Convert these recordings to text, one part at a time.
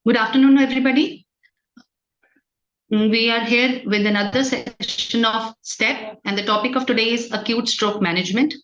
Good afternoon, everybody. We are here with another session of STEP, and the topic of today is acute stroke management.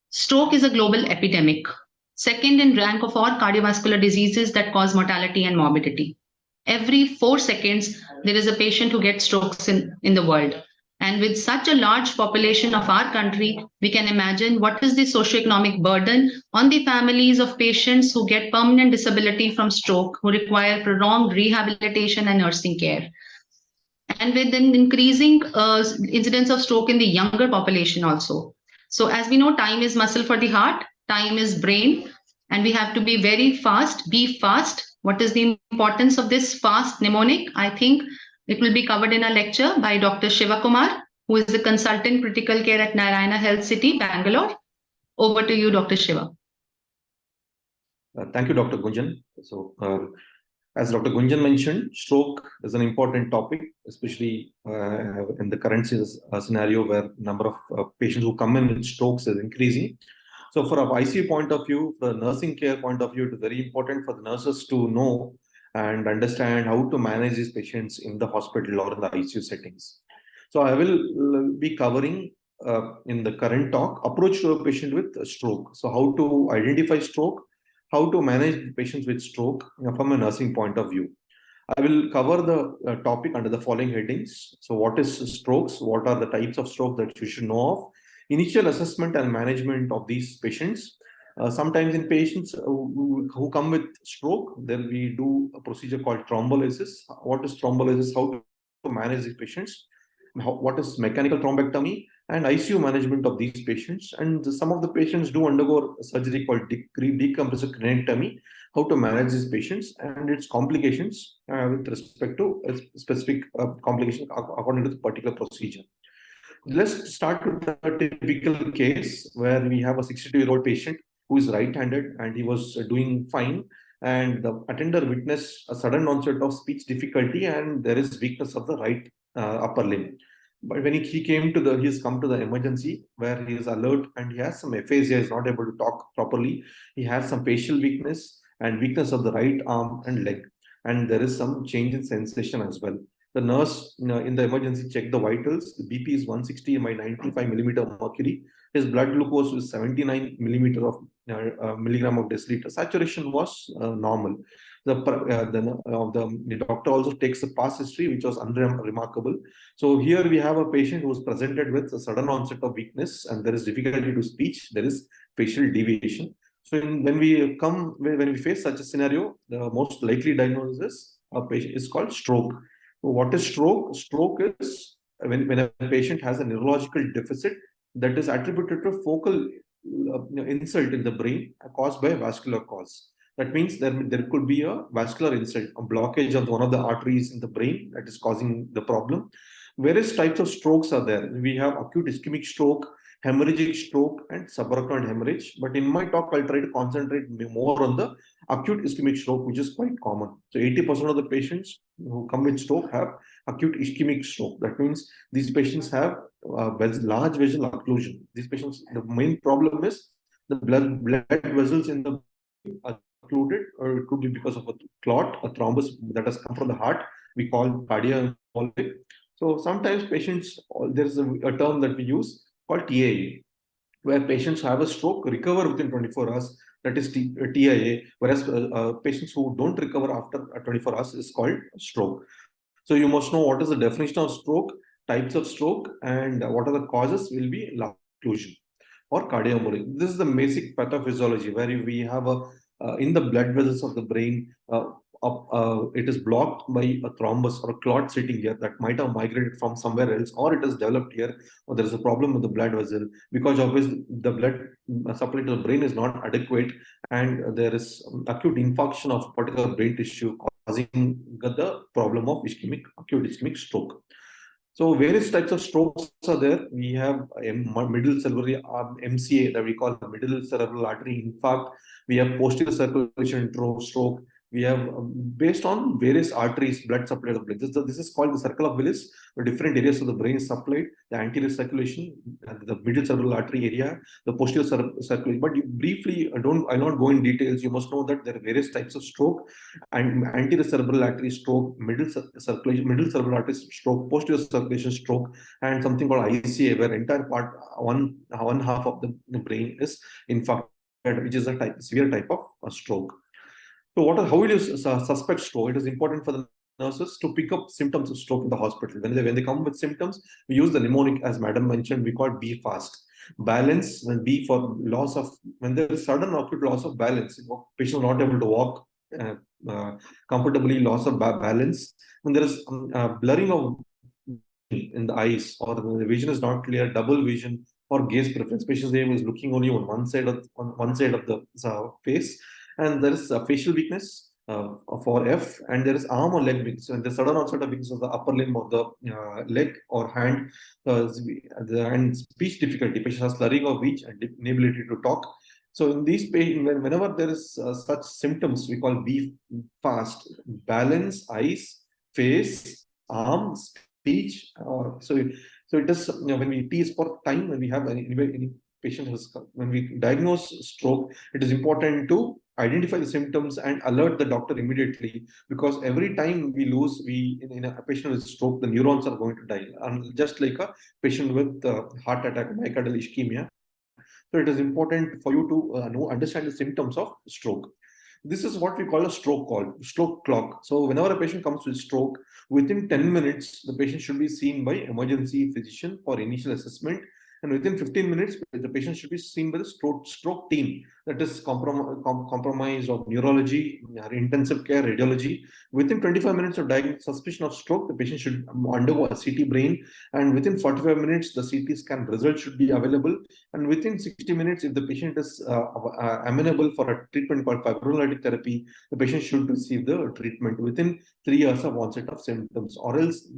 Stroke is a global epidemic, second in rank of all cardiovascular diseases that cause mortality and morbidity. Every 4 seconds, there is a patient who gets strokes in the world. And with such a large population of our country, we can imagine what is the socioeconomic burden on the families of patients who get permanent disability from stroke, who require prolonged rehabilitation and nursing care. And with an increasing incidence of stroke in the younger population also. So as we know, time is muscle for the heart, time is brain, and we have to be very fast, be fast. What is the importance of this fast mnemonic? I think it will be covered in a lecture by Dr. Shivakumar, who is the consultant critical care at Narayana Health City, Bangalore. Over to you, Dr. Shiva. Thank you, Dr. Gunchan. So, as Dr. Gunchan mentioned, stroke is an important topic, especially in the current scenario where number of patients who come in with strokes is increasing. So from an ICU point of view, the nursing care point of view, it is very important for the nurses to know and understand how to manage these patients in the hospital or in the ICU settings. So I will be covering in the current talk, approach to a patient with a stroke. So how to identify stroke, how to manage patients with stroke from a nursing point of view. I will cover the topic under the following headings. So what is strokes? What are the types of stroke that you should know of? Initial assessment and management of these patients. Sometimes in patients who come with stroke, then we do a procedure called thrombolysis. What is thrombolysis? How to manage these patients? What is mechanical thrombectomy and ICU management of these patients? And some of the patients do undergo a surgery called decompressive craniotomy. How to manage these patients and its complications with respect to a specific complication according to the particular procedure. Let's start with a typical case where we have a 62-year-old patient who is right-handed and he was doing fine, and the attender witnessed a sudden onset of speech difficulty and there is weakness of the right upper limb. But when he came to he's come to the emergency where he is alert and he has some aphasia, is not able to talk properly. He has some facial weakness and weakness of the right arm and leg, and there is some change in sensation as well. The nurse in the emergency checked the vitals. The BP is 160 by 95 millimeter of mercury. His blood glucose was 79 milligram of deciliter. Saturation was normal. The doctor also takes the past history, which was unremarkable. So here we have a patient who was presented with a sudden onset of weakness and there is difficulty to speech. There is facial deviation. So when we face such a scenario, the most likely diagnosis of patient is called stroke. What is stroke? Stroke is when a patient has a neurological deficit that is attributed to focal insult in the brain caused by a vascular cause. That means there could be a vascular insult, a blockage of one of the arteries in the brain that is causing the problem. Various types of strokes are there. We have acute ischemic stroke, hemorrhagic stroke, and subarachnoid hemorrhage. But in my talk, I'll try to concentrate more on the acute ischemic stroke, which is quite common. So 80% of the patients who come with stroke have acute ischemic stroke. That means these patients have large vessel occlusion. These patients, the main problem is the blood vessels in the are occluded, or it could be because of a clot, a thrombus that has come from the heart. We call cardiomyopathy. So sometimes patients, there's a term that we use called TIA, where patients have a stroke, recover within 24 hours, that is TIA, whereas patients who don't recover after 24 hours is called stroke. So you must know what is the definition of stroke, types of stroke, and what are the causes will be lung occlusion or cardiomyopathy. This is the basic pathophysiology where we have in the blood vessels of the brain, it is blocked by a thrombus or a clot sitting here that might have migrated from somewhere else, or it is developed here, or there is a problem with the blood vessel because of which the blood supply to the brain is not adequate, and there is acute infarction of particular brain tissue causing the problem of acute ischemic stroke. So various types of strokes are there. We have middle cerebral MCA that we call middle cerebral artery infarct. We have posterior circulation stroke. we have based on various arteries, blood supply of blood. This is called the circle of Willis. The different areas of the brain is supplied, the anterior circulation, the middle cerebral artery area, the posterior circulation. But briefly, I'll not go in details. You must know that there are various types of stroke, and anterior cerebral artery stroke, middle cerebral artery stroke, posterior circulation stroke, and something called ICA, where entire part, one half of the brain is infarcted, which is a severe type of stroke. So how will you suspect stroke? It is important for the nurses to pick up symptoms of stroke in the hospital. When they come with symptoms, we use the mnemonic, as madam mentioned, we call it B fast. Balance, and B for loss of, when there is sudden acute loss of balance, patient not able to walk comfortably, loss of balance. When there is blurring of in the eyes, or the vision is not clear, double vision, or gaze preference. Patient is looking only on one side of the face, and there is a facial weakness for F, and there is arm or leg weakness. So the sudden onset of weakness of the upper limb or the leg or hand, and speech difficulty. Patient has slurring of speech and inability to talk. So in these patients, whenever there is such symptoms, we call B fast: balance, eyes, face, arm, speech. So it is, when we T is for time, when we have any patient when we diagnose stroke, it is important to identify the symptoms and alert the doctor immediately, because every time we lose, in a patient with stroke, the neurons are going to die, and just like a patient with heart attack, myocardial ischemia. So it is important for you to understand the symptoms of stroke. This is what we call a stroke clock. So whenever a patient comes with stroke, within 10 minutes, the patient should be seen by emergency physician for initial assessment. And within 15 minutes, the patient should be seen by the stroke team, that is compromised of neurology, intensive care, radiology. Within 25 minutes of suspicion of stroke, the patient should undergo a CT brain, and within 45 minutes, the CT scan result should be available. And within 60 minutes, if the patient is amenable for a treatment called fibrinolytic therapy, the patient should receive the treatment within 3 years of onset of symptoms. Or else,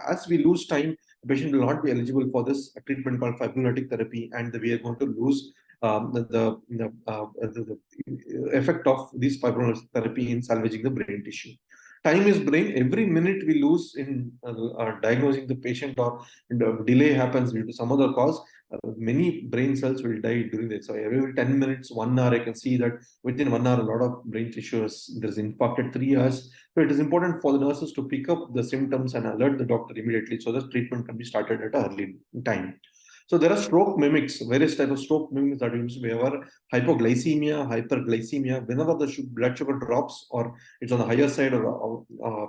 as we lose time, the patient will not be eligible for this treatment called fibrinolytic therapy, and we are going to lose the effect of this fibrinolytic therapy in salvaging the brain tissue. Time is brain. Every minute we lose in diagnosing the patient, or delay happens due to some other cause, many brain cells will die during this. So every 10 minutes, 1 hour, I can see that within 1 hour, a lot of brain tissues, there's infarcted 3 hours. So it is important for the nurses to pick up the symptoms and alert the doctor immediately, so that treatment can be started at an early time. So there are stroke mimics, various types of stroke mimics that use. We have hypoglycemia, hyperglycemia. Whenever the blood sugar drops, or it's on the higher side, or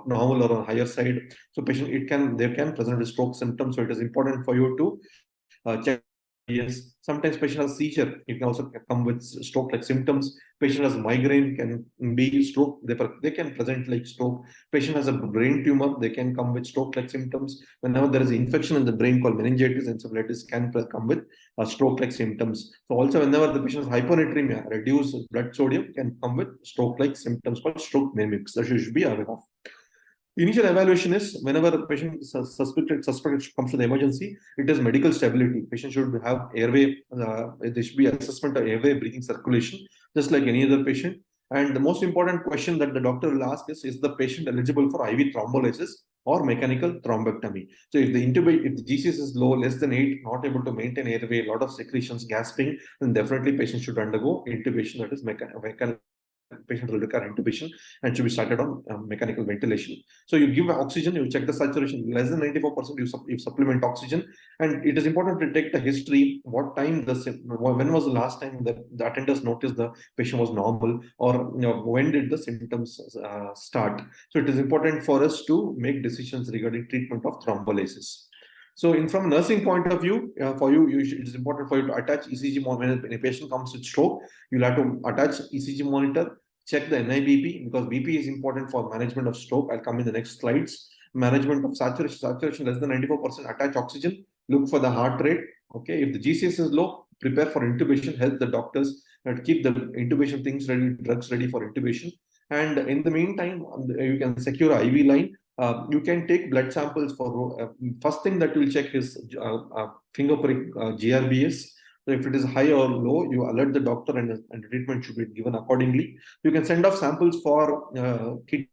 normal, or on the higher side, so patient they can present with stroke symptoms. So it is important for you to check. Yes, sometimes patient has seizure. It can also come with stroke-like symptoms. Patient has migraine, can be stroke. They can present like stroke. Patient has a brain tumor. They can come with stroke-like symptoms. Whenever there is infection in the brain called meningitis, encephalitis, can come with stroke-like symptoms. So also, whenever the patient has hyponatremia, reduced blood sodium, can come with stroke-like symptoms called stroke mimics that you should be aware of. Initial evaluation is, whenever a patient suspected comes to the emergency, it is medical stability. Patient should have airway, there should be assessment of airway, breathing, circulation, just like any other patient. And the most important question that the doctor will ask is the patient eligible for IV thrombolysis or mechanical thrombectomy? So if the GCS is low, less than 8, not able to maintain airway, a lot of secretions, gasping, then definitely patient should undergo intubation, that is mechanical. Patient will require intubation and should be started on mechanical ventilation. So you give oxygen, you check the saturation, less than 94%, you supplement oxygen. And it is important to take the history, what time, when was the last time the attenders noticed the patient was normal, or when did the symptoms start. So it is important for us to make decisions regarding treatment of thrombolysis. So from a nursing point of view, it is important for you to attach ECG monitor. When a patient comes with stroke, you'll have to attach ECG monitor, check the NIBP, because BP is important for management of stroke. I'll come in the next slides. Management of saturation less than 94%, attach oxygen, look for the heart rate. Okay, if the GCS is low, prepare for intubation, help the doctors keep the intubation things ready, drugs ready for intubation. And in the meantime, you can secure an IV line. You can take blood samples for first thing that we'll check is finger prick, GRBS. So if it is high or low, you alert the doctor and treatment should be given accordingly. You can send off samples for kidney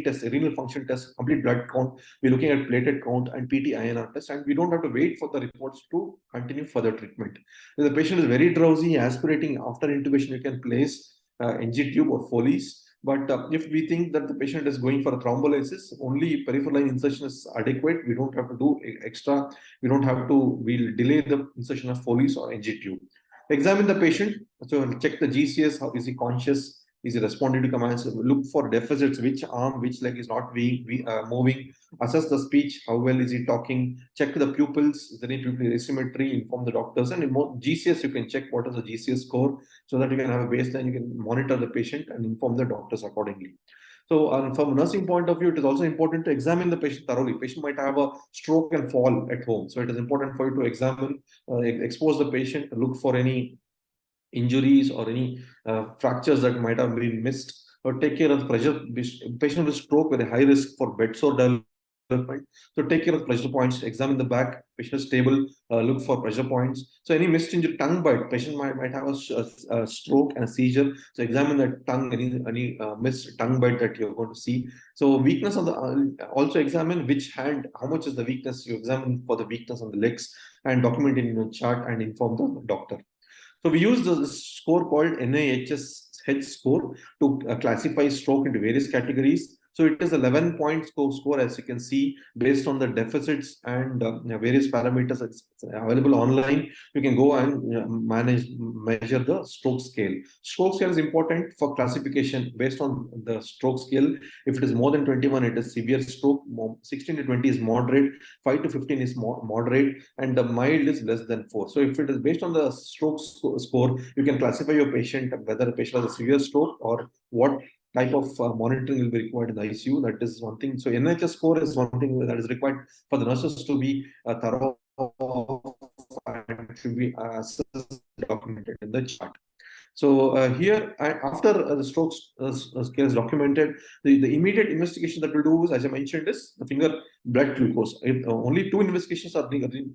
test, renal function test, complete blood count. We're looking at platelet count and PT-INR test, and we don't have to wait for the reports to continue further treatment. If the patient is very drowsy, aspirating, after intubation, you can place NG tube or Foley's. But if we think that the patient is going for a thrombolysis, only peripheral line insertion is adequate. We don't have to do extra. We don't have to. We'll delay the insertion of Foley's or NG tube. Examine the patient. So check the GCS. How is he conscious? Is he responding to commands? Look for deficits, which arm, which leg is not moving. Assess the speech, how well is he talking. Check the pupils, is there any pupil asymmetry, inform the doctors. And in GCS, you can check what is the GCS score so that you can have a baseline, you can monitor the patient and inform the doctors accordingly. So from a nursing point of view, it is also important to examine the patient thoroughly. Patient might have a stroke and fall at home. So it is important for you to examine, expose the patient, look for any injuries or any fractures that might have been missed, or take care of the pressure. Patient with stroke with a high risk for bed sore development. So take care of pressure points, examine the back, patient is stable, look for pressure points. So any missed injury, tongue bite, patient might have a stroke and a seizure. So examine the tongue, any missed tongue bite that you're going to see. So weakness on the, also examine which hand, how much is the weakness, you examine for the weakness on the legs and document it in a chart and inform the doctor. So we use the score called NIHSH score to classify stroke into various categories. So it is 11-point score, as you can see, based on the deficits and various parameters that's available online. You can go and measure the stroke scale. Stroke scale is important for classification based on the stroke scale. If it is more than 21, it is severe stroke. 16 to 20 is moderate. 5 to 15 is moderate, and the mild is less than 4. So if it is based on the stroke score, you can classify your patient, whether the patient has a severe stroke or what type of monitoring will be required in the ICU. That is one thing. So NHS score is one thing that is required for the nurses to be thorough and should be documented in the chart. So here, after the stroke scale is documented, the immediate investigation that we'll do is, as I mentioned, is the finger blood glucose. Only 2 investigations are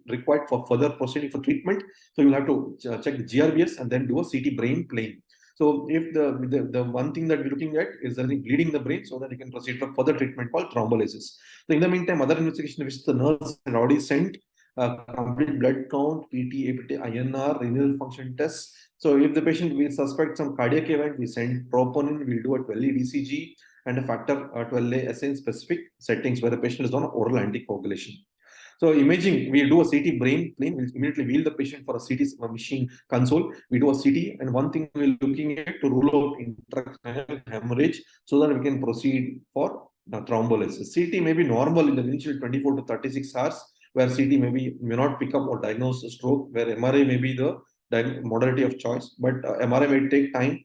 required for further proceeding for treatment. So you'll have to check the GRBS and then do a CT brain plane. So if the one thing that we're looking at is there any bleeding in the brain, so that you can proceed for further treatment called thrombolysis. So in the meantime, other investigation which the nurse had already sent, complete blood count, PT, APT, INR, renal function tests. So if the patient will suspect some cardiac event, we send troponin, we'll do a 12A DCG and a factor 12A SA in specific settings where the patient is on oral anticoagulation. So imaging, we do a CT brain plane, we'll immediately wheel the patient for a CT machine console. We do a CT, and one thing we're looking at to rule out intracranial hemorrhage so that we can proceed for thrombolysis. CT may be normal in the initial 24 to 36 hours, where CT may not pick up or diagnose a stroke, where MRI may be the modality of choice, but MRI may take time.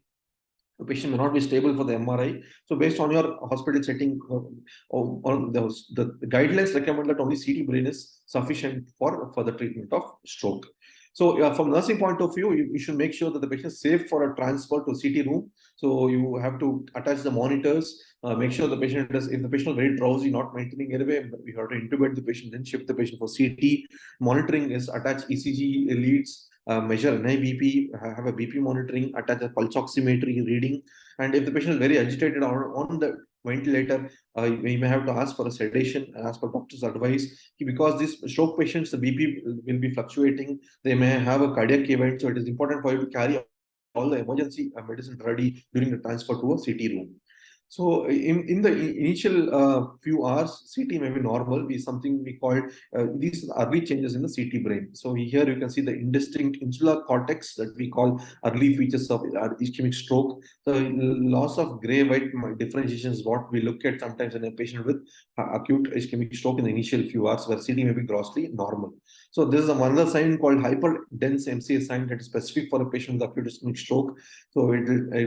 The patient may not be stable for the MRI. So based on your hospital setting, the guidelines recommend that only CT brain is sufficient for the treatment of stroke. So from nursing point of view, you should make sure that the patient is safe for a transfer to CT room. So you have to attach the monitors, make sure the patient is, if the patient is very drowsy, not maintaining airway, we have to intubate the patient, then shift the patient for CT. Monitoring is attach ECG leads, measure NIBP, have a BP monitoring, attach a pulse oximetry reading. And if the patient is very agitated or on the ventilator, we may have to ask for a sedation as per doctor's advice. Because these stroke patients, the BP will be fluctuating. They may have a cardiac event. So it is important for you to carry all the emergency medicine ready during the transfer to a CT room. So in the initial few hours, CT may be normal, be something we call these early changes in the CT brain. So here you can see the indistinct insular cortex that we call early features of ischemic stroke. So loss of gray-white differentiation is what we look at sometimes in a patient with acute ischemic stroke in the initial few hours, where CT may be grossly normal. So this is another sign called hyperdense MCA sign that is specific for a patient with acute ischemic stroke. So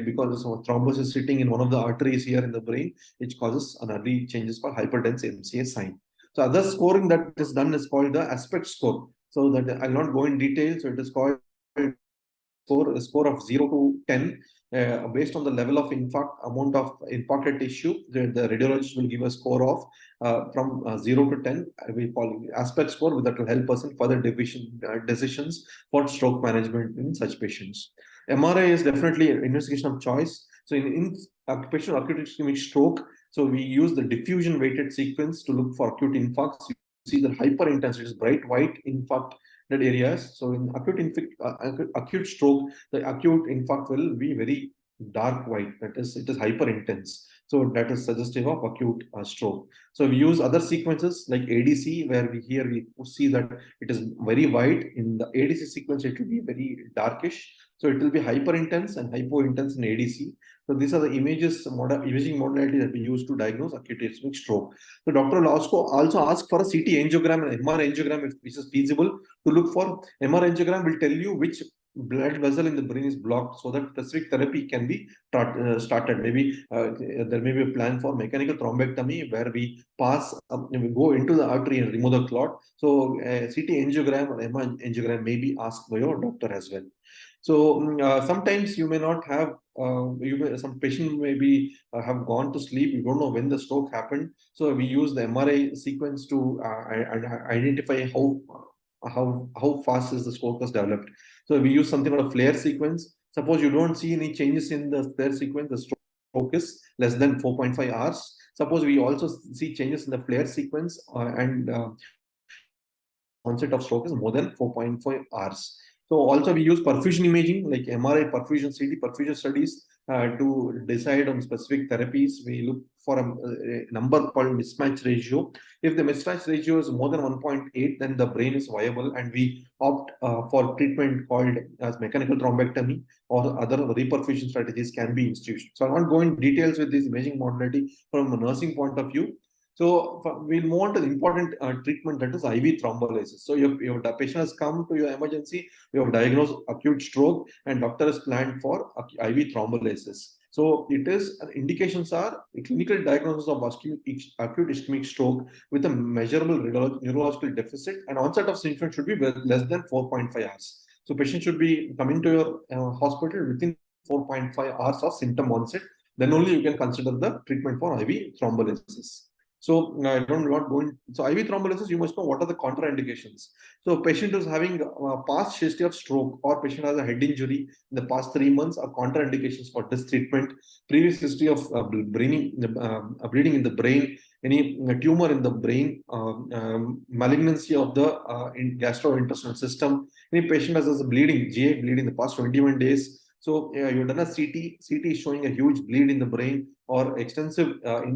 because of thrombosis sitting in one of the arteries here in the brain, which causes an early changes called hyperdense MCA sign. So other scoring that is done is called the aspect score. So that I'll not go in detail. So it is called a score of 0 to 10. based on the level of amount of infarcted tissue, the radiologist will give a score of from 0 to 10. We call it aspect score that will help us in further decisions for stroke management in such patients. MRI is definitely an investigation of choice. So in occupational acute ischemic stroke, so we use the diffusion weighted sequence to look for acute infarcts. You see the hyper intensity is bright white infarct areas. So in acute stroke, the acute infarct will be very dark white. That is, it is hyper intense. So that is suggestive of acute stroke. So we use other sequences like ADC, where we see that it is very white. In the ADC sequence, it will be very darkish. So it will be hyper intense and hypo intense in ADC. So these are the imaging modality that we use to diagnose acute ischemic stroke. The doctor will also ask for a CT angiogram and MR angiogram if this is feasible to look for. MR angiogram will tell you which blood vessel in the brain is blocked, so that specific therapy can be started. Maybe there may be a plan for mechanical thrombectomy where we go into the artery and remove the clot. So CT angiogram or MR angiogram may be asked by your doctor as well. So sometimes you may not have, some patient may have gone to sleep. You don't know when the stroke happened. So we use the MRI sequence to identify how fast is the stroke was developed. So we use something called a flare sequence. Suppose you don't see any changes in the flare sequence, the stroke is less than 4.5 hours. Suppose we also see changes in the flare sequence and onset of stroke is more than 4.5 hours. So also we use perfusion imaging like MRI, perfusion, CT perfusion studies to decide on specific therapies. We look for a number called mismatch ratio. If the mismatch ratio is more than 1.8, then the brain is viable, and we opt for treatment called as mechanical thrombectomy, or other reperfusion strategies can be instituted. So I won't go in details with this imaging modality from a nursing point of view. So we'll move on to the important treatment, that is IV thrombolysis. So the patient has come to your emergency, you have diagnosed acute stroke, and doctor is planned for IV thrombolysis. So indications are a clinical diagnosis of acute ischemic stroke with a measurable neurological deficit, and onset of symptoms should be less than 4.5 hours. So patient should be coming to your hospital within 4.5 hours of symptom onset. Then only you can consider the treatment for IV thrombolysis. So I don't not go in. So IV thrombolysis, you must know what are the contraindications. So patient is having a past history of stroke, or patient has a head injury in the past 3 months, are contraindications for this treatment. Previous history of bleeding in the brain, any tumor in the brain, malignancy of the gastrointestinal system. Any patient has a bleeding, GI bleeding in the past 21 days. So you've done a CT. CT is showing a huge bleed in the brain, or extensive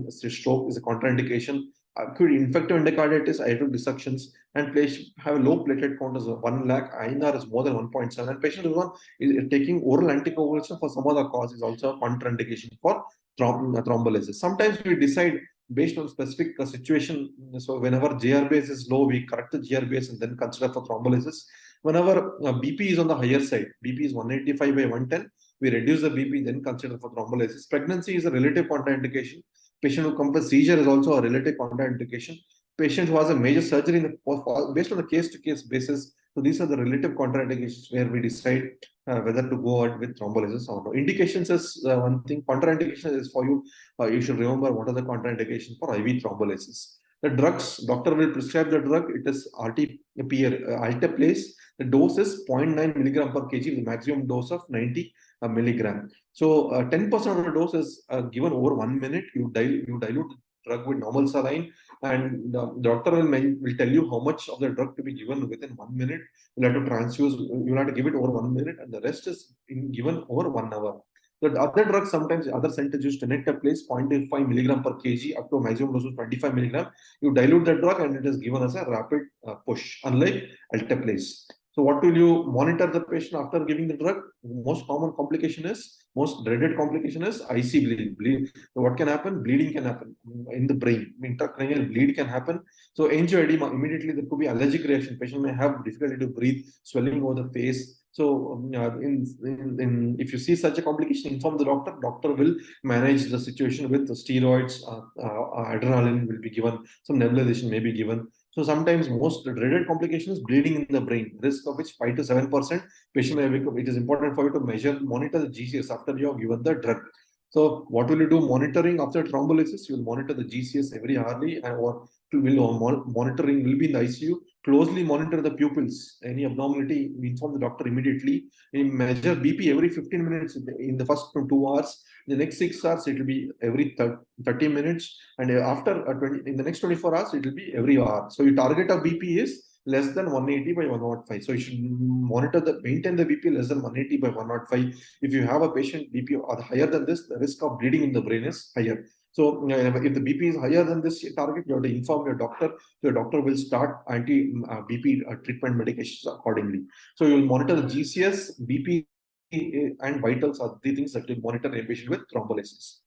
stroke is a contraindication. Acute infective endocarditis, aortic dissections, and patient have a low platelet count as 1 lakh. INR is more than 1.7. And patient is taking oral anticoagulation for some other cause is also a contraindication for thrombolysis. Sometimes we decide based on specific situation. So whenever GR-base is low, we correct the GR-base and then consider for thrombolysis. Whenever BP is on the higher side, BP is 185 by 110, we reduce the BP, then consider for thrombolysis. Pregnancy is a relative contraindication. Patient who comes with seizure is also a relative contraindication. Patient who has a major surgery based on the case-to-case basis. So these are the relative contraindications where we decide whether to go on with thrombolysis or not. Indications is one thing. Contraindication is for you. You should remember what are the contraindications for IV thrombolysis. The drugs, doctor will prescribe the drug. It is alteplase. The dose is 0.9 milligram per kg, the maximum dose of 90 milligram. So 10% of the dose is given over 1 minute. You dilute the drug with normal saline, and the doctor will tell you how much of the drug to be given within 1 minute. You'll have to transfuse, you'll have to give it over 1 minute, and the rest is given over 1 hour. The other drugs, sometimes other centers use tenecteplase 0.5 milligram per kg up to a maximum dose of 25 milligram. You dilute the drug and it is given as a rapid push, unlike alteplase. So what will you monitor the patient after giving the drug? Most common complication is, most dreaded complication is IC bleeding. So what can happen? Bleeding can happen in the brain. Intracranial bleed can happen. So angioedema, immediately there could be allergic reaction. Patient may have difficulty to breathe, swelling over the face. So if you see such a complication, inform the doctor. Doctor will manage the situation with the steroids, adrenaline will be given, some nebulization may be given. So sometimes most dreaded complication is bleeding in the brain, risk of which 5 to 7%. Patient may become, it is important for you to measure, monitor the GCS after you have given the drug. So what will you do monitoring after thrombolysis? You will monitor the GCS every hourly, or monitoring will be in the ICU. Closely monitor the pupils. Any abnormality, inform the doctor immediately. We measure BP every 15 minutes in the first 2 hours. In the next 6 hours, it will be every 30 minutes. And after in the next 24 hours, it will be every hour. So your target of BP is less than 180 by 105. So you should maintain the BP less than 180 by 105. If you have a patient BP higher than this, the risk of bleeding in the brain is higher. So if the BP is higher than this target, you have to inform your doctor. Your doctor will start anti-BP treatment medications accordingly. So you will monitor the GCS, BP, and vitals are the things that you monitor a patient with thrombolysis.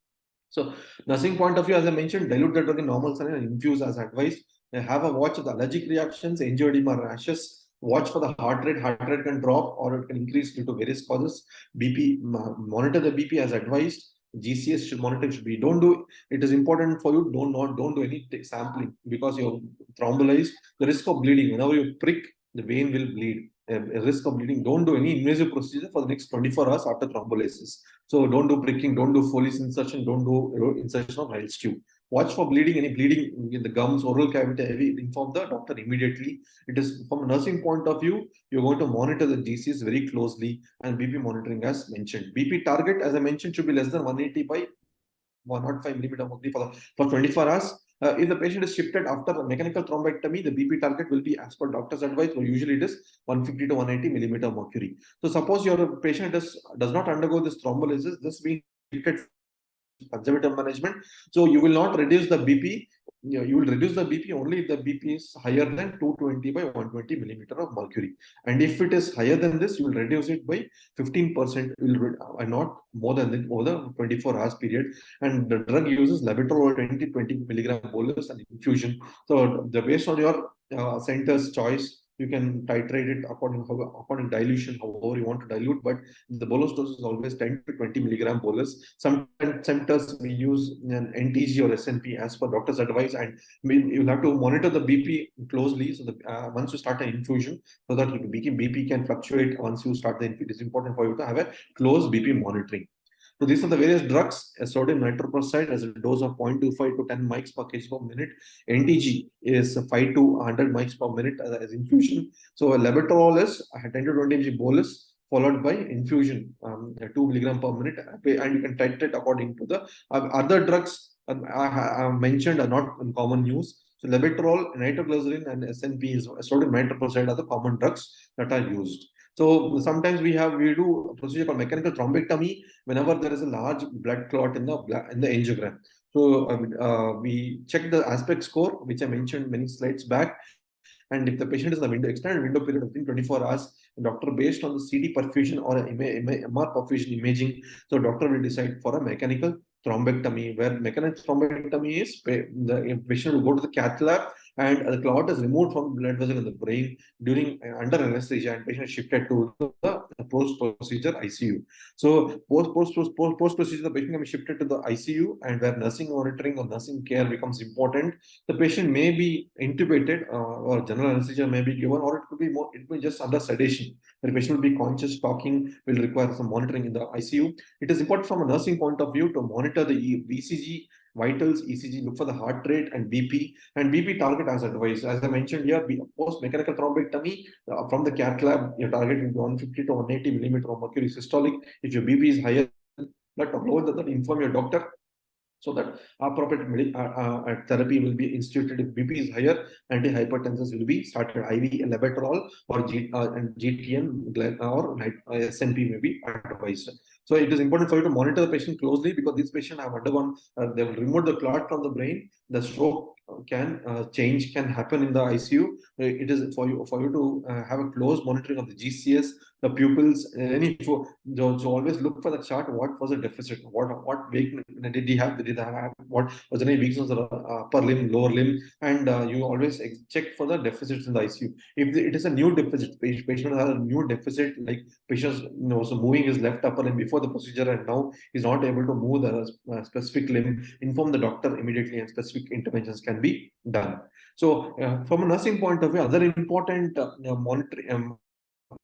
So nursing point of view, as I mentioned, dilute the drug in normal saline and infuse as advised. Have a watch of the allergic reactions, angioedema, rashes. Watch for the heart rate. Heart rate can drop or it can increase due to various causes. BP, monitor the BP as advised. GCS should monitor should be. Don't do it is important for you. Don't do any sampling because you're thrombolized. The risk of bleeding. Whenever you prick, the vein will bleed. A risk of bleeding. Don't do any invasive procedure for the next 24 hours after thrombolysis. So don't do pricking, don't do Foley's insertion, don't do insertion of Hales tube. Watch for bleeding, any bleeding in the gums, oral cavity, inform the doctor immediately. It is from a nursing point of view, you're going to monitor the GCS very closely and BP monitoring as mentioned. BP target, as I mentioned, should be less than 180 by 105 millimeter mercury for 24 hours. If the patient is shifted after a mechanical thrombectomy, the BP target will be as per doctor's advice, or usually it is 150 to 180 millimeter mercury. So suppose your patient does not undergo this thrombolysis, this being conservative management. So you will not reduce the BP. You will reduce the BP only if the BP is higher than 220 by 120 millimeter of mercury. And if it is higher than this, you will reduce it by 15%, and not more than that over the 24 hours period. And the drug uses labetalol 20 milligram bolus and infusion. So based on your center's choice, you can titrate it according dilution, however you want to dilute, but the bolus dose is always 10 to 20 milligram bolus. Sometimes centers we use an NTG or SNP as per doctor's advice, and you'll have to monitor the BP closely. So once you start an infusion, so that BP can fluctuate once you start the infusion. It's important for you to have a close BP monitoring. So these are the various drugs. Sodium nitroprusside has a dose of 0.25 to 10 mics per kg per minute. NTG is 5 to 100 mics per minute as infusion. So labetalol is 10 to 20 mg bolus, followed by infusion, 2 milligram per minute, and you can titrate according to the other drugs I mentioned are not in common use. So labetalol, nitroglycerin, and SNP is sodium nitroprusside are the common drugs that are used. So sometimes we do a procedure called mechanical thrombectomy whenever there is a large blood clot in the angiogram. So we check the aspect score, which I mentioned many slides back. And if the patient is in the extended window period within 24 hours, the doctor, based on the CT perfusion or MR perfusion imaging, so doctor will decide for a mechanical thrombectomy, where mechanical thrombectomy is the patient will go to the cath lab and the clot is removed from the blood vessel in the brain during under anesthesia, and patient is shifted to the post-procedure ICU. So post-procedure, the patient can be shifted to the ICU, and where nursing monitoring or nursing care becomes important. The patient may be intubated or general anesthesia may be given, or it may be just under sedation. The patient will be conscious, talking, will require some monitoring in the ICU. It is important from a nursing point of view to monitor the ECG, vitals, ECG, look for the heart rate and BP, and BP target as advised. As I mentioned here, post mechanical thrombectomy from the cath lab, your target will be 150 to 180 millimeter of mercury systolic. If your BP is higher, lower than that, inform your doctor, so that appropriate therapy will be instituted. If BP is higher, antihypertensives will be started. IV labetalol or GTN or SNP may be advised. So it is important for you to monitor the patient closely, because these patients have undergone, they will remove the clot from the brain. The stroke can happen in the ICU. It is for you to have a close monitoring of the GCS, the pupils, so always look for the chart. What was the deficit? What weakness did he have? Did he have? What was any weakness of the upper limb, lower limb? And you always check for the deficits in the ICU. If it is a new deficit, patient has a new deficit, like patient so moving his left upper limb before the procedure, and now he's not able to move the specific limb, inform the doctor immediately, and specific interventions can be done. So from a nursing point of view, other important monitoring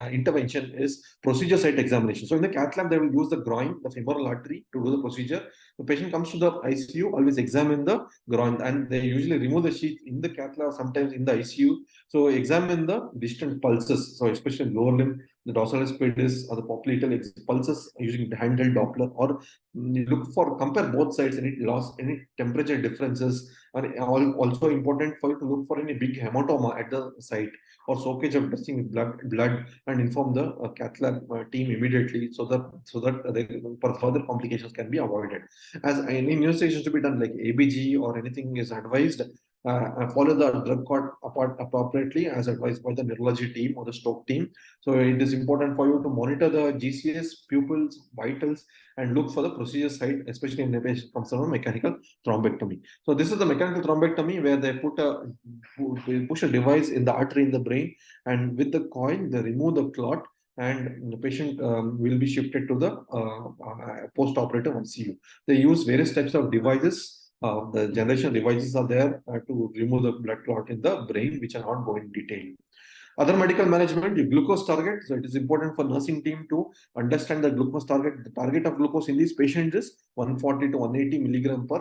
intervention is procedure site examination. So in the cath lab, they will use the groin, the femoral artery, to do the procedure. The patient comes to the ICU, always examine the groin, and they usually remove the sheath in the cath lab, sometimes in the ICU. So examine the distant pulses, so especially lower limb, the dorsalis pedis or the popliteal pulses using the handheld Doppler, or look for, compare both sides, any loss, any temperature differences. And also important for you to look for any big hematoma at the site, or soakage of dressing with blood, and inform the cath lab team immediately, so that further complications can be avoided. As any immunization to be done, like ABG or anything is advised, follow the drug code appropriately as advised by the neurology team or the stroke team. So it is important for you to monitor the GCS, pupils, vitals, and look for the procedure site, especially in the patient comes from mechanical thrombectomy. So this is the mechanical thrombectomy, where they push a device in the artery in the brain, and with the coil they remove the clot, and the patient will be shifted to the post-operative ICU. They use various types of devices. The generation devices are there to remove the blood clot in the brain, which are not going in detail. Other medical management, the glucose target. So it is important for nursing team to understand the glucose target. The target of glucose in these patients is 140 to 180 milligram per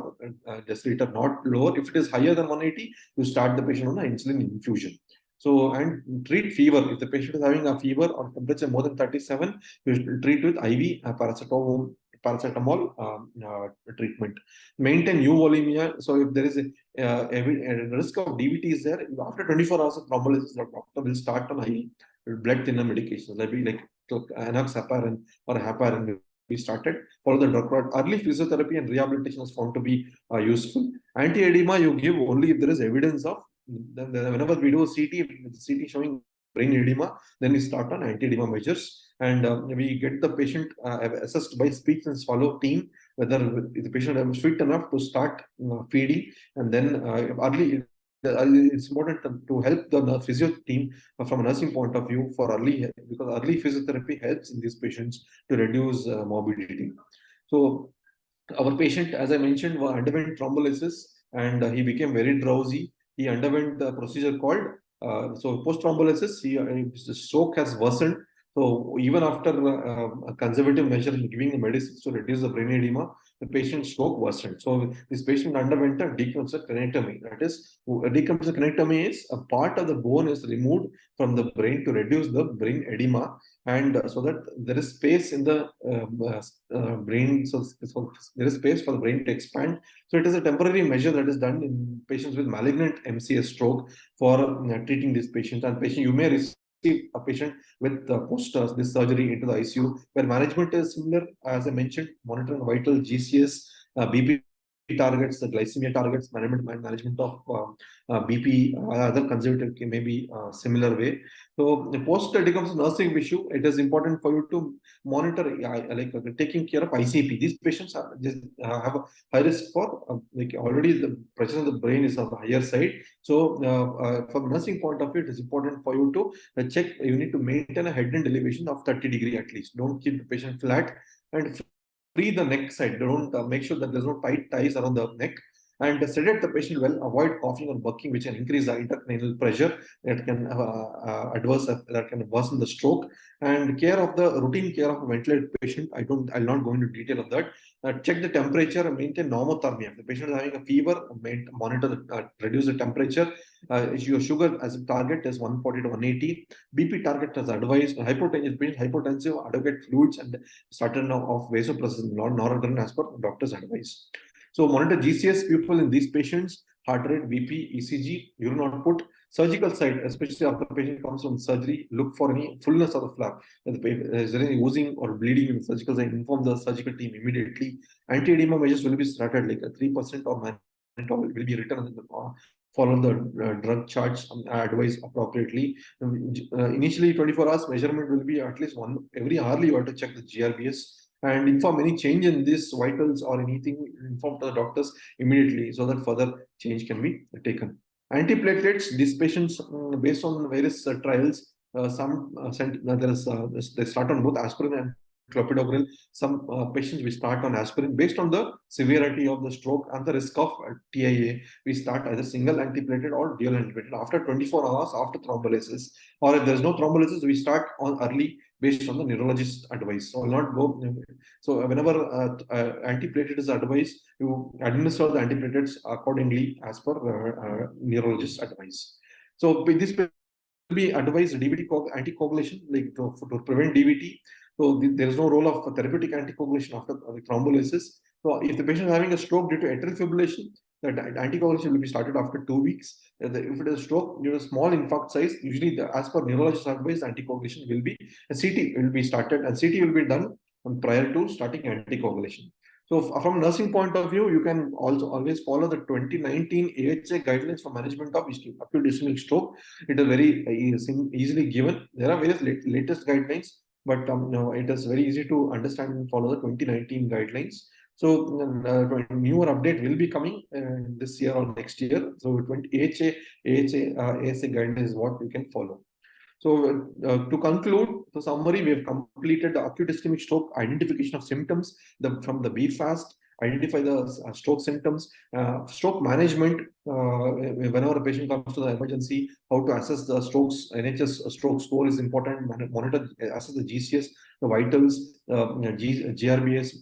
deciliter, not lower. If it is higher than 180, you start the patient on an insulin infusion. So, and treat fever. If the patient is having a fever or temperature more than 37, you treat with IV paracetamol treatment. Maintain euvolemia. So if there is a risk of DVT is there, after 24 hours of thrombolysis, the doctor will start on IV blood thinner medications, like enoxaparin or heparin. We started. Follow the doctor. Early physiotherapy and rehabilitation is found to be useful. Anti-edema you give only if there is evidence of. Then whenever we do CT showing brain edema, then we start on anti-edema measures, and we get the patient assessed by speech and swallow team whether the patient is fit enough to start feeding, and then early. It's important to help the physio team from a nursing point of view for early, because early physiotherapy helps in these patients to reduce morbidity. So our patient, as I mentioned, underwent thrombolysis, and he became very drowsy. He underwent the procedure called so post thrombolysis. His stroke has worsened. So even after a conservative measure in giving the medicines to reduce the brain edema, the patient's stroke worsened. So this patient underwent a decompressive craniotomy. That is, a decompressive craniotomy is a part of the bone is removed from the brain to reduce the brain edema, and so that there is space in the brain. So there is space for the brain to expand. So it is a temporary measure that is done in patients with malignant MCS stroke for treating these patients. And patient, you may receive a patient with post this surgery into the ICU, where management is similar, as I mentioned, monitoring vital GCS, BP targets, the glycemia targets, management of BP, other conservative may be similar way. So post becomes a nursing issue. It is important for you to monitor, like taking care of ICP. These patients have a high risk for like already the pressure of the brain is on the higher side. So from nursing point of view, it is important for you to check. You need to maintain a head end elevation of 30 degree at least. Don't keep the patient flat, and free the neck side. Don't make sure that there's no tight ties around the neck, and sedate the patient well. Avoid coughing or bucking, which can increase the intracranial pressure that can that can worsen the stroke. And care of the routine care of a ventilated patient. I'll not go into detail of that. Check the temperature and maintain normothermia. If the patient is having a fever, monitor reduce the temperature. Your sugar as a target is 140 to 180. BP target as advised. Hypotensive, adequate fluids and certain of vasopressin, noradrenaline as per doctor's advice. So monitor GCS pupil in these patients, heart rate, BP, ECG, urine output. Surgical site, especially after the patient comes from surgery, look for any fullness of the flap. If there is any oozing or bleeding in the surgical site, inform the surgical team immediately. Anti-edema measures will be started, like a 3% or mannitol will be written, follow the drug charts advice appropriately. Initially, 24 hours measurement will be at least one every hourly. You have to check the GRBS and inform any change in these vitals or anything. Inform the doctors immediately so that further change can be taken. Antiplatelets, these patients, based on various trials, they start on both aspirin and clopidogrel. Some patients we start on aspirin based on the severity of the stroke and the risk of TIA. We start either single antiplatelet or dual antiplatelet after 24 hours after thrombolysis, or if there is no thrombolysis, we start on early based on the neurologist advice. So I'll not go. So whenever antiplatelet is advised, you administer the antiplatelets accordingly as per neurologist advice. So this will be advised DVT anticoagulation, like to prevent DVT. So there is no role of therapeutic anticoagulation after the thrombolysis. So if the patient is having a stroke due to atrial fibrillation, the anticoagulation will be started after 2 weeks. If it is a stroke due to small infarct size, usually as per neurologist advice, anticoagulation will be a CT will be started, and CT will be done prior to starting anticoagulation. So from nursing point of view, you can also always follow the 2019 AHA guidelines for management of acute ischemic stroke. It is very easily given. There are various latest guidelines, but it is very easy to understand and follow the 2019 guidelines. So newer update will be coming this year or next year. So AHA guidelines is what we can follow. So to conclude the summary, we have completed the acute ischemic stroke identification of symptoms from the BFAST, identify the stroke symptoms, stroke management, whenever a patient comes to the emergency, how to assess the strokes. NHS stroke score is important, monitor, assess the GCS, the vitals, GRBS,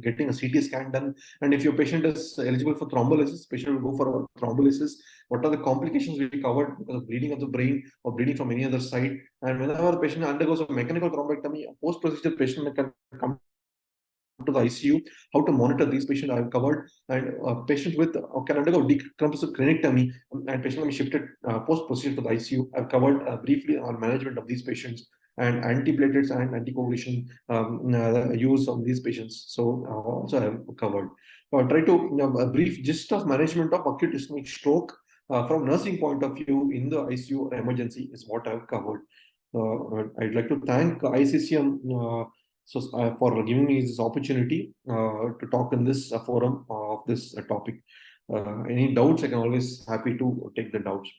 getting a CT scan done. And if your patient is eligible for thrombolysis, patient will go for a thrombolysis. What are the complications we covered because of bleeding of the brain or bleeding from any other side? And whenever a patient undergoes a mechanical thrombectomy, a post-procedure patient can come to the ICU, how to monitor these patients I have covered, and patients with can undergo decompressive craniotomy and patient can be shifted post-procedure to the ICU. I've covered briefly on management of these patients and antiplatelets and anticoagulation use of these patients. So also I have covered. Try to a brief gist of management of acute ischemic stroke from nursing point of view in the ICU or emergency is what I've covered. I'd like to thank ICCM for giving me this opportunity to talk in this forum of this topic. Any doubts, I can always happy to take the doubts.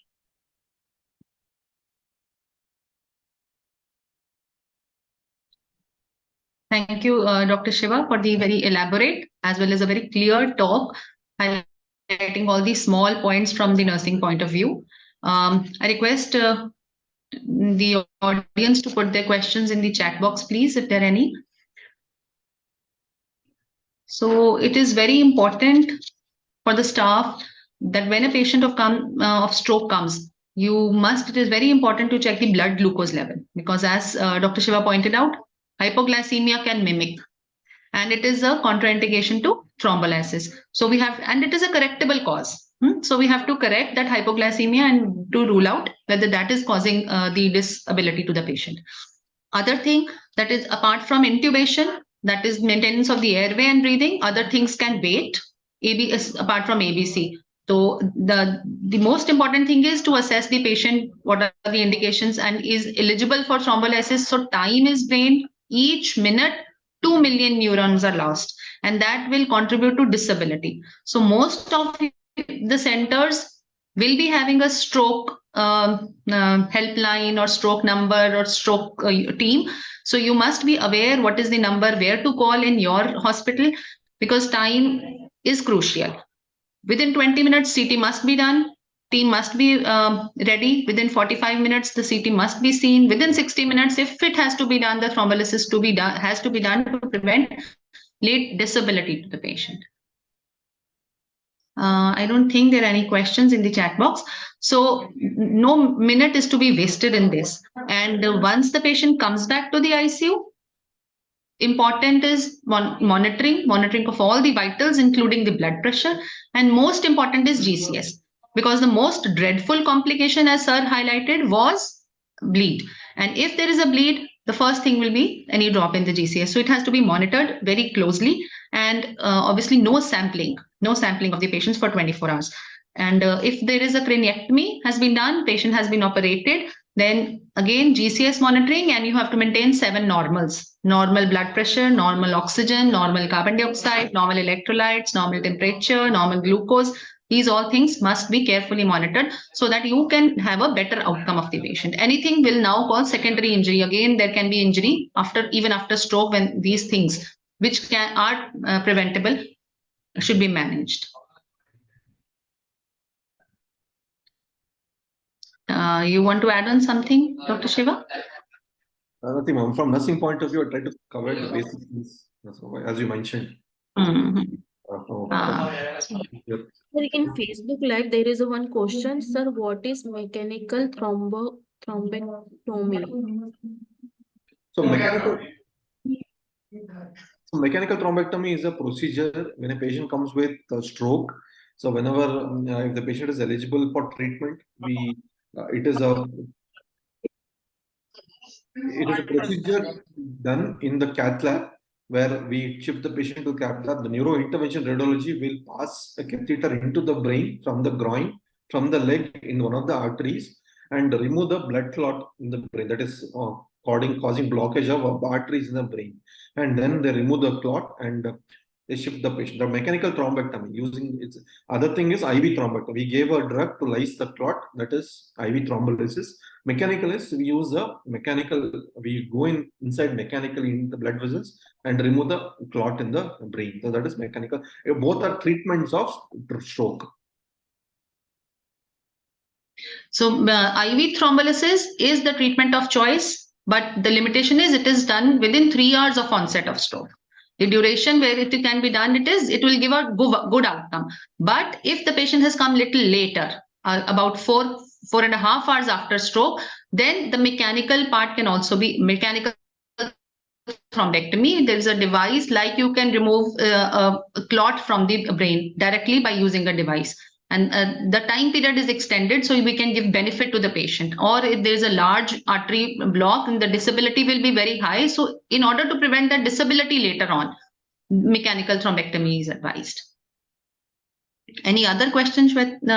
Thank you, Dr. Shiva, for the very elaborate as well as a very clear talk, highlighting all these small points from the nursing point of view. I request the audience to put their questions in the chat box, please, if there are any. So it is very important for the staff that when a patient of stroke comes, it is very important to check the blood glucose level, because as Dr. Shiva pointed out, hypoglycemia can mimic, and it is a contraindication to thrombolysis. So and it is a correctable cause. So we have to correct that hypoglycemia and to rule out whether that is causing the disability to the patient. Other thing that is apart from intubation, that is maintenance of the airway and breathing, other things can wait, apart from ABC. So the most important thing is to assess the patient, what are the indications, and is eligible for thrombolysis. So time is drained. Each minute, 2 million neurons are lost, and that will contribute to disability. So most of the centers will be having a stroke helpline or stroke number or stroke team. So you must be aware what is the number, where to call in your hospital, because time is crucial. Within 20 minutes, CT must be done. Team must be ready. Within 45 minutes, the CT must be seen. Within 60 minutes, if it has to be done, the thrombolysis has to be done to prevent late disability to the patient. I don't think there are any questions in the chat box. So no minute is to be wasted in this. And once the patient comes back to the ICU, important is monitoring of all the vitals, including the blood pressure. And most important is GCS, because the most dreadful complication, as sir highlighted, was bleed. And if there is a bleed, the first thing will be any drop in the GCS. So it has to be monitored very closely, and obviously no sampling of the patients for 24 hours. And if there is a craniectomy has been done, patient has been operated, then again GCS monitoring, and you have to maintain 7 normals: normal blood pressure, normal oxygen, normal carbon dioxide, normal electrolytes, normal temperature, normal glucose. These all things must be carefully monitored so that you can have a better outcome of the patient. Anything will now cause secondary injury. Again, there can be injury even after stroke, when these things which are preventable should be managed. You want to add on something, Dr. Shiva? Nothing, ma'am. From nursing point of view, I try to cover the basic things, as you mentioned. Sir, in Facebook Live, there is one question, sir. What is mechanical thrombectomy? So mechanical thrombectomy is a procedure when a patient comes with a stroke. So whenever if the patient is eligible for treatment, it is a procedure done in the cath lab, where we shift the patient to cath lab. The neurointervention radiology will pass a catheter into the brain from the groin, from the leg, in one of the arteries, and remove the blood clot in the brain, that is causing blockage of arteries in the brain. And then they remove the clot and they shift the patient. The mechanical thrombectomy using its other thing is IV thrombectomy. We gave a drug to lyse the clot, that is IV thrombolysis. Mechanical is we use we go inside mechanically in the blood vessels and remove the clot in the brain. So that is mechanical. Both are treatments of stroke. So IV thrombolysis is the treatment of choice, but the limitation is it is done within 3 hours of onset of stroke. The duration where it can be done, it will give a good outcome. But if the patient has come little later, about 4.5 hours after stroke, then the mechanical part can also be mechanical thrombectomy. There is a device, like you can remove a clot from the brain directly by using a device, and the time period is extended, so we can give benefit to the patient. Or if there is a large artery block, and the disability will be very high, so in order to prevent that disability later on, mechanical thrombectomy is advised. Any other questions with